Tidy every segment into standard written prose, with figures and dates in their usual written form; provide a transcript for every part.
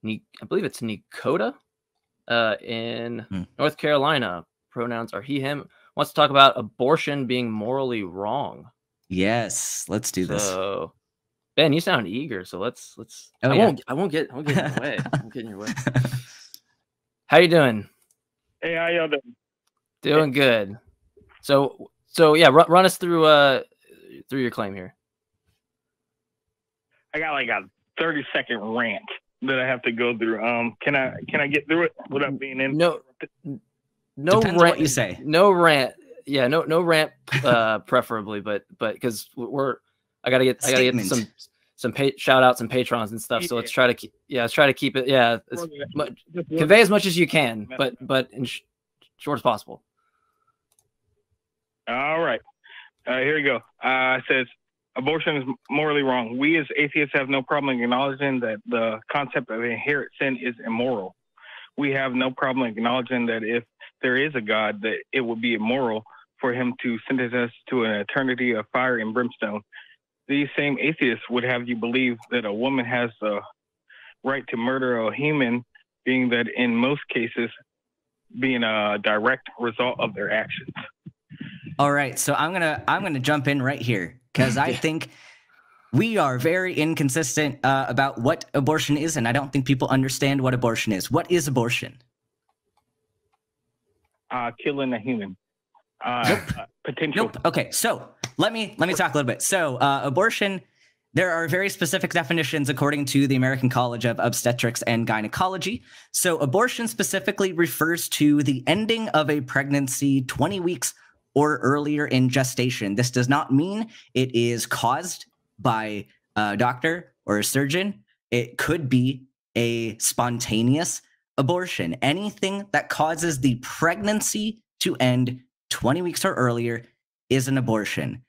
I believe it's Nekoda in North Carolina. Pronouns are he, him. Wants to talk about abortion being morally wrong. Yes, let's do this. So, Ben, you sound eager. So let's. Oh, I won't get in your way. I won't get in your way. How you doing? Hey, how y'all doing? Doing good. So yeah, run us through your claim here. I got like a 30-second rant that I have to go through. Can I get through it without being in? No Depends rant. on what you say. No rant. Yeah, no rant. Preferably, but because I gotta get some shout outs and patrons and stuff. So let's try to keep it. Yeah, convey as much as you can, but in short as possible. All right. Here we go. It says, abortion is morally wrong. We as atheists have no problem acknowledging that the concept of inherent sin is immoral. We have no problem acknowledging that if there is a God, that it would be immoral for him to sentence us to an eternity of fire and brimstone. These same atheists would have you believe that a woman has the right to murder a human, being that in most cases being a direct result of their actions. All right, so I'm gonna jump in right here because I think we are very inconsistent about what abortion is, and I don't think people understand what abortion is. What is abortion? Killing a human. Potential. Nope. Okay, so let me talk a little bit. So abortion, there are very specific definitions according to the American College of Obstetrics and Gynecology. So abortion specifically refers to the ending of a pregnancy 20 weeks or earlier in gestation. This does not mean it is caused by a doctor or a surgeon. It could be a spontaneous abortion. Anything that causes the pregnancy to end 20 weeks or earlier is an abortion.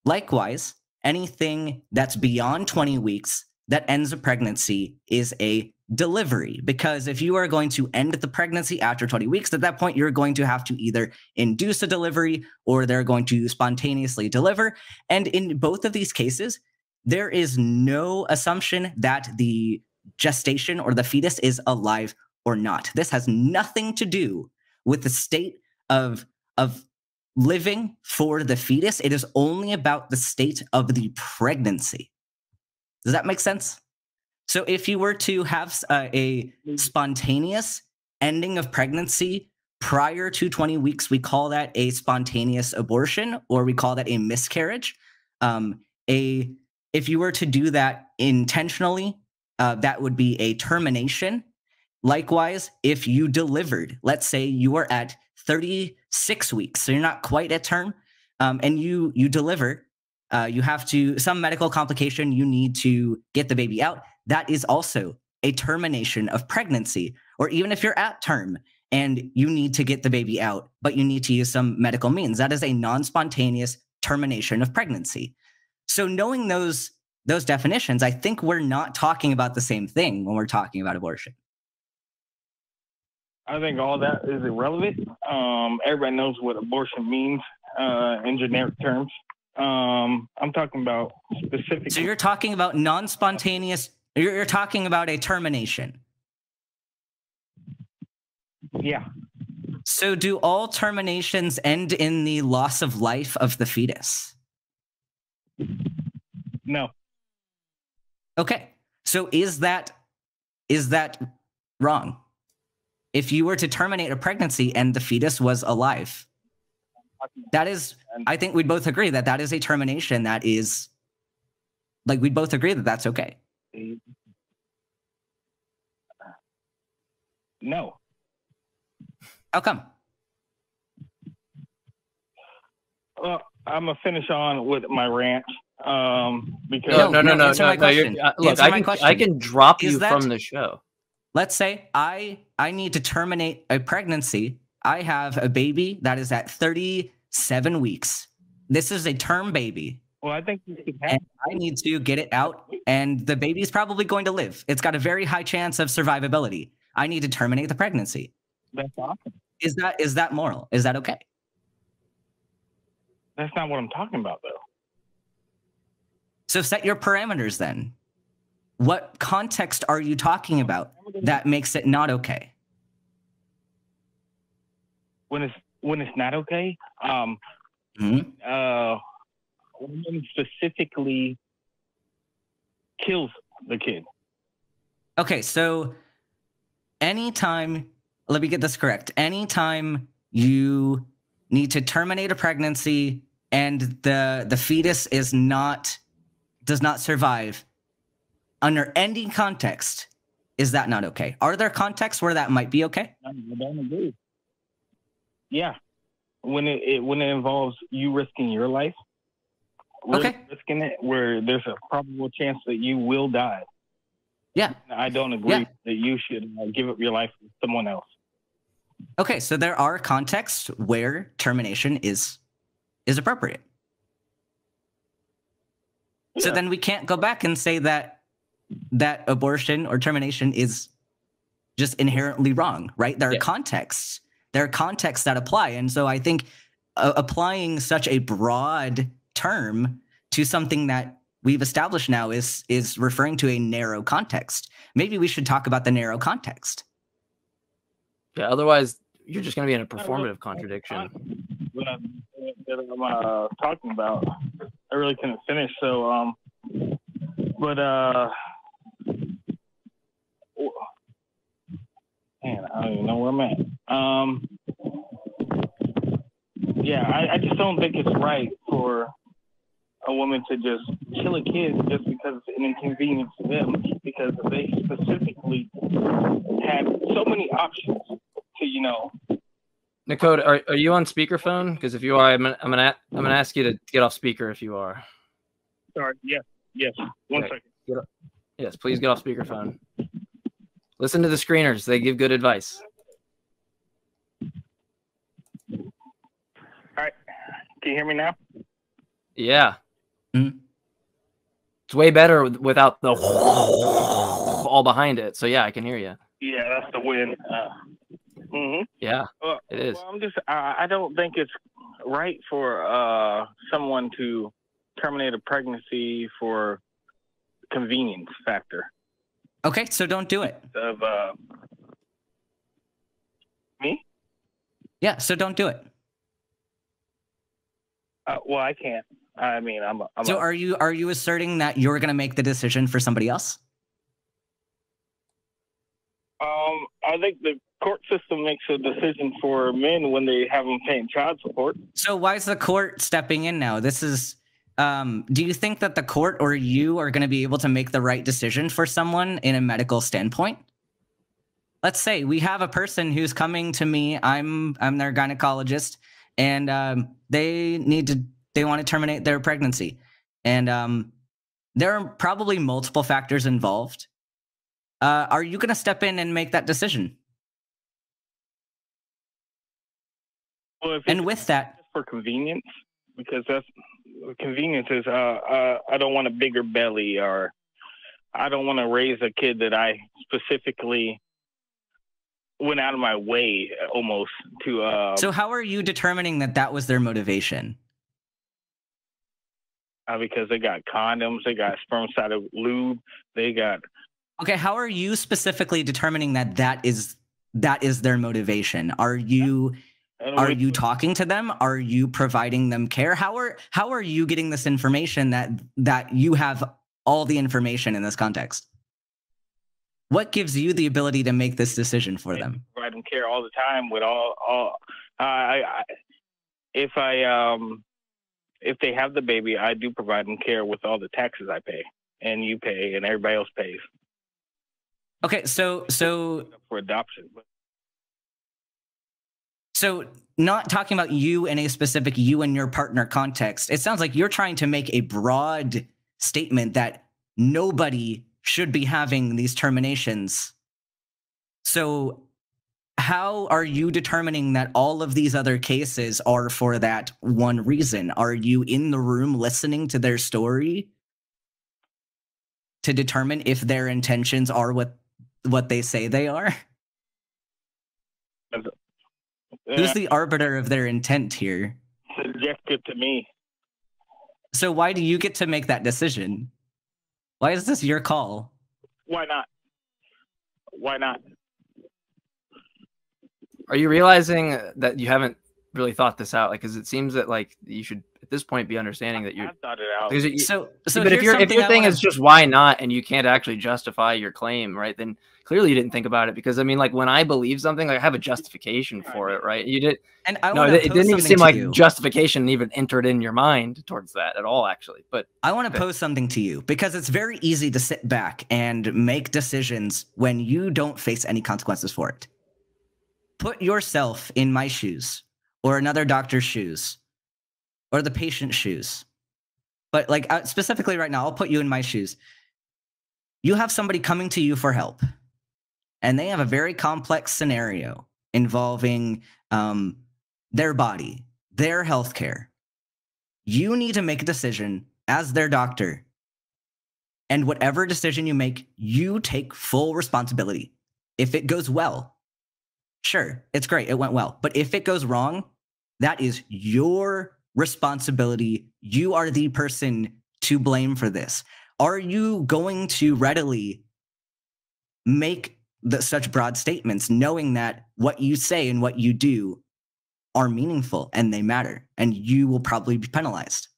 Likewise, anything that's beyond 20 weeks that ends a pregnancy is a delivery, because if you are going to end the pregnancy after 20 weeks, at that point, you're going to have to either induce a delivery or they're going to spontaneously deliver. And in both of these cases, there is no assumption that the gestation or the fetus is alive or not. This has nothing to do with the state of living for the fetus. It is only about the state of the pregnancy. Does that make sense? So if you were to have a spontaneous ending of pregnancy prior to 20 weeks, we call that a spontaneous abortion, or we call that a miscarriage. If you were to do that intentionally, that would be a termination. Likewise, if you delivered, let's say you were at 36 weeks, so you're not quite at term, and you deliver, you have to, some medical complication, you need to get the baby out. That is also a termination of pregnancy. Or even if you're at term and you need to get the baby out, but you need to use some medical means, that is a non-spontaneous termination of pregnancy. So knowing those definitions, I think we're not talking about the same thing when we're talking about abortion. I think all that is irrelevant. Everybody knows what abortion means in generic terms. I'm talking about specific. So you're talking about non-spontaneous. You're talking about a termination. Yeah. So do all terminations end in the loss of life of the fetus? No. Okay. So is that wrong? If you were to terminate a pregnancy and the fetus was alive, that is, I think we'd both agree that is a termination that is, like, we'd both agree that that's okay. No. How come? Well, I'm going to finish on with my rant. Because no. Answer my question. Look, I can drop you from the show. Let's say I need to terminate a pregnancy. I have a baby that is at 37 weeks. This is a term baby. Well, I think and I need to get it out, and the baby is probably going to live. It's got a very high chance of survivability. I need to terminate the pregnancy. That's awesome. Is that moral? Is that okay? That's not what I'm talking about, though. So set your parameters then. What context are you talking about? that makes it not okay? When it's not okay, woman specifically kills the kid. Okay, so anytime, let me get this correct. Anytime you need to terminate a pregnancy and the fetus does not survive, under any context, is that not okay? Are there contexts where that might be okay? I don't agree. Yeah, when it involves you risking your life, risking it, where there's a probable chance that you will die. Yeah, I don't agree that you should give up your life to someone else. Okay, so there are contexts where termination is appropriate. Yeah. So then we can't go back and say that abortion or termination is just inherently wrong, right? There are contexts. There are contexts that apply. And so I think applying such a broad term to something that we've established now is referring to a narrow context. Maybe we should talk about the narrow context. Yeah, otherwise you're just going to be in a performative contradiction. What I'm talking about, I really couldn't finish. So, man, I don't even know where I'm at. I just don't think it's right for a woman to just kill a kid just because it's an inconvenience to them, because they specifically had so many options to, Nekoda, are you on speakerphone? Because if you are, I'm gonna ask you to get off speaker if you are. Sorry. Yes. One second. Yes, please get off speakerphone. Listen to the screeners; they give good advice. All right. Can you hear me now? Yeah. Mm-hmm. It's way better without the all behind it. So yeah, I can hear you. Yeah, that's the win. Yeah, it is. Well, I don't think it's right for someone to terminate a pregnancy for convenience factor. Okay, so don't do it. Me? Yeah, so don't do it. Well, I can't. I mean, are you asserting that you're going to make the decision for somebody else? I think the court system makes a decision for men when they have them paying child support. So why is the court stepping in now? This is, do you think that the court or you are going to be able to make the right decision for someone in a medical standpoint? Let's say we have a person who's coming to me. I'm their gynecologist, and they want to terminate their pregnancy, and there are probably multiple factors involved. Are you going to step in and make that decision? Well, and with that, for convenience, because that's convenience is I don't want a bigger belly, or I don't want to raise a kid that I specifically went out of my way almost to. So how are you determining that was their motivation? Because they got condoms, they got spermicidal lube, they got. Okay, how are you specifically determining that is their motivation? Are you talking to them? Are you providing them care? How are you getting this information that you have all the information in this context? What gives you the ability to make this decision for them? Provide them care all the time with if they have the baby, I do provide them care with all the taxes I pay, and you pay, and everybody else pays. Okay, so for adoption. So not talking about you in a specific you and your partner context, it sounds like you're trying to make a broad statement that nobody should be having these terminations. So how are you determining that all of these other cases are for that one reason? Are you in the room listening to their story to determine if their intentions are what they say they are? Who's the arbiter of their intent here? Subjective to me. So why do you get to make that decision? Why is this your call? Why not? Why not? Are you realizing that you haven't really thought this out? Like, because it seems that like you should at this point be understanding that you're. I've thought it out. But if your thing is just why not, and you can't actually justify your claim, right? Then clearly you didn't think about it, because I mean, like when I believe something, like I have a justification for it, right? You did. And it didn't even seem like justification even entered in your mind towards that at all, actually. But I want to pose something to you, because it's very easy to sit back and make decisions when you don't face any consequences for it. Put yourself in my shoes, or another doctor's shoes, or the patient's shoes. But like specifically right now, I'll put you in my shoes. You have somebody coming to you for help, and they have a very complex scenario involving their body, their healthcare. You need to make a decision as their doctor. And whatever decision you make, you take full responsibility. If it goes well, sure, it's great, it went well. But if it goes wrong, that is your responsibility. You are the person to blame for this. Are you going to readily make such broad statements, knowing that what you say and what you do are meaningful and they matter, and you will probably be penalized?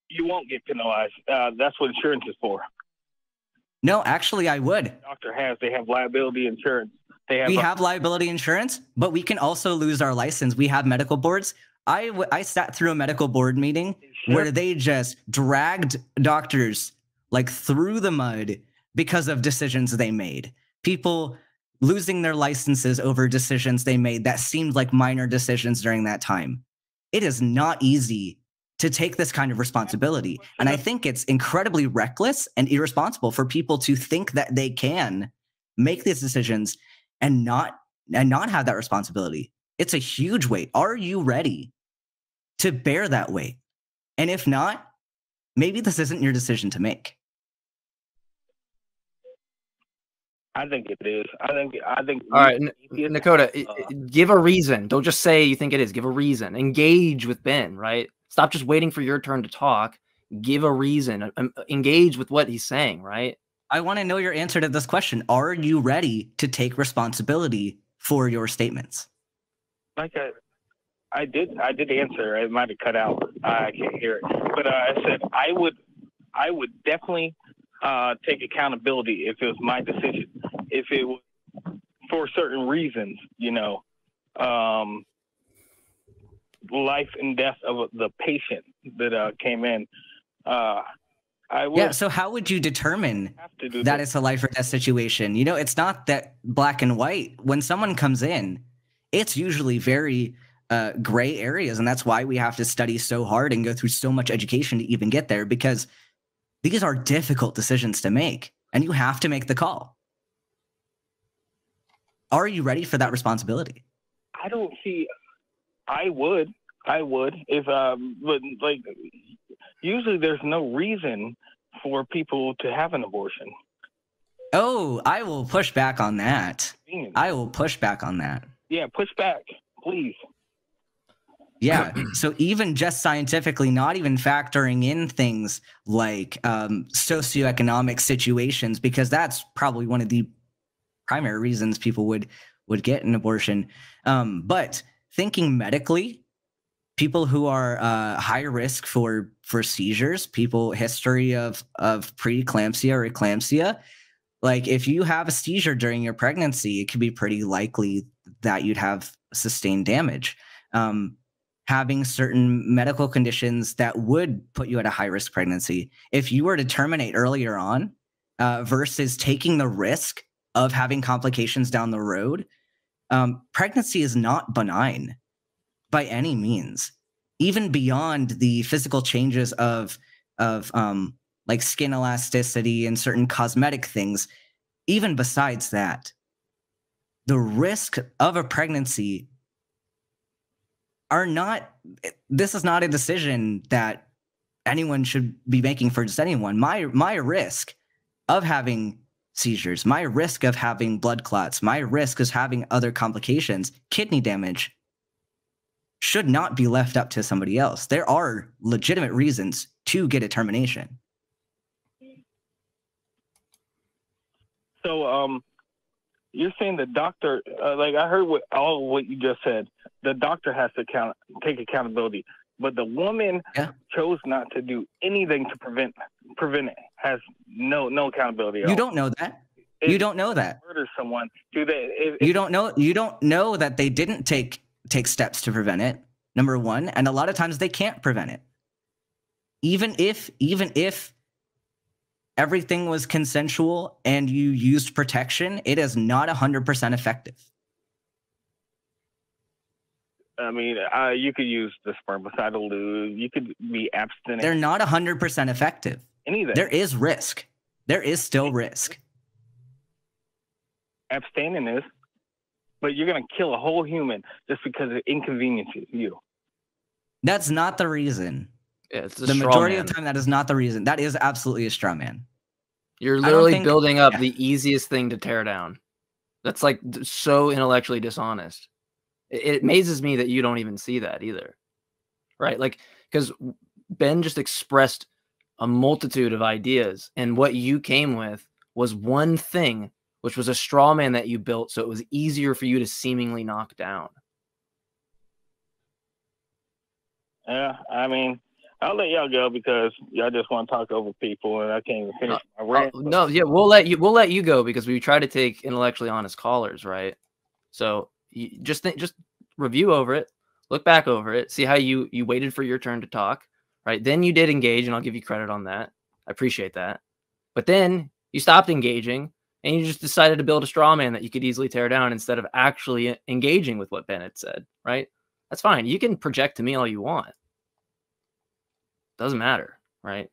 You won't get penalized. That's what insurance is for. No, actually, I would. They have liability insurance. We have liability insurance, but we can also lose our license. We have medical boards. I sat through a medical board meeting where they just dragged doctors like through the mud because of decisions they made. People losing their licenses over decisions they made that seemed like minor decisions during that time. It is not easy to take this kind of responsibility. And I think it's incredibly reckless and irresponsible for people to think that they can make these decisions and not have that responsibility. It's a huge weight. Are you ready to bear that weight? And if not, maybe this isn't your decision to make. I think it is. I think. All right, Nekoda, give a reason. Don't just say you think it is. Give a reason. Engage with Ben, right? Stop just waiting for your turn to talk. Give a reason. Engage with what he's saying, right? I want to know your answer to this question. Are you ready to take responsibility for your statements? Like I did answer. It might have cut out. I can't hear it. But I said I would definitely take accountability if it was my decision. If it was for certain reasons, life and death of the patient that came in. I would. Yeah. So how would you determine that it's a life or death situation? It's not that black and white. When someone comes in, it's usually very gray areas. And that's why we have to study so hard and go through so much education to even get there, because these are difficult decisions to make, and you have to make the call. Are you ready for that responsibility? I don't see. I would if but like usually there's no reason for people to have an abortion. Oh, I will push back on that. Yeah, push back, please. Yeah. So even just scientifically, not even factoring in things like socioeconomic situations, because that's probably one of the primary reasons people would get an abortion. But thinking medically, people who are high risk for seizures, people history of preeclampsia or eclampsia, like if you have a seizure during your pregnancy, it could be pretty likely that you'd have sustained damage. Having certain medical conditions that would put you at a high-risk pregnancy. If you were to terminate earlier on versus taking the risk of having complications down the road, pregnancy is not benign by any means. Even beyond the physical changes of like skin elasticity and certain cosmetic things, even besides that, the risk of a pregnancy this is not a decision that anyone should be making for just anyone. My risk of having seizures, my risk of having blood clots, my risk of having other complications, kidney damage, should not be left up to somebody else. There are legitimate reasons to get a termination. So, you're saying the doctor, like I heard all of what you just said, the doctor has to take accountability, but the woman chose not to do anything to prevent it, has no accountability at all. You don't know that. You don't know that. Murder someone. Do they? You don't know. You don't know that they didn't take steps to prevent it. Number one, and a lot of times they can't prevent it. Even if everything was consensual and you used protection, it is not 100% effective. I mean, you could use the spermicidal lube. You could be abstinent. They're not 100% effective. Anything. There is risk. There is still risk. Abstaining is, but you're going to kill a whole human just because it inconveniences you. That's not the reason. Yeah, it's the majority of the time, that is not the reason. That is absolutely a straw man. You're literally building up the easiest thing to tear down. That's like so intellectually dishonest. It amazes me that you don't even see that either. Right? Like, because Ben just expressed a multitude of ideas, and what you came with was one thing, which was a straw man that you built, so it was easier for you to seemingly knock down. Yeah, I mean, I'll let y'all go because y'all just want to talk over people, and I can't even finish my rant. No, yeah, we'll let you go because we try to take intellectually honest callers, right? So you just review over it, look back over it, see how you waited for your turn to talk, right? Then you did engage, and I'll give you credit on that. I appreciate that. But then you stopped engaging, and you just decided to build a straw man that you could easily tear down instead of actually engaging with what Ben had said, right? That's fine. You can project to me all you want. Doesn't matter, right?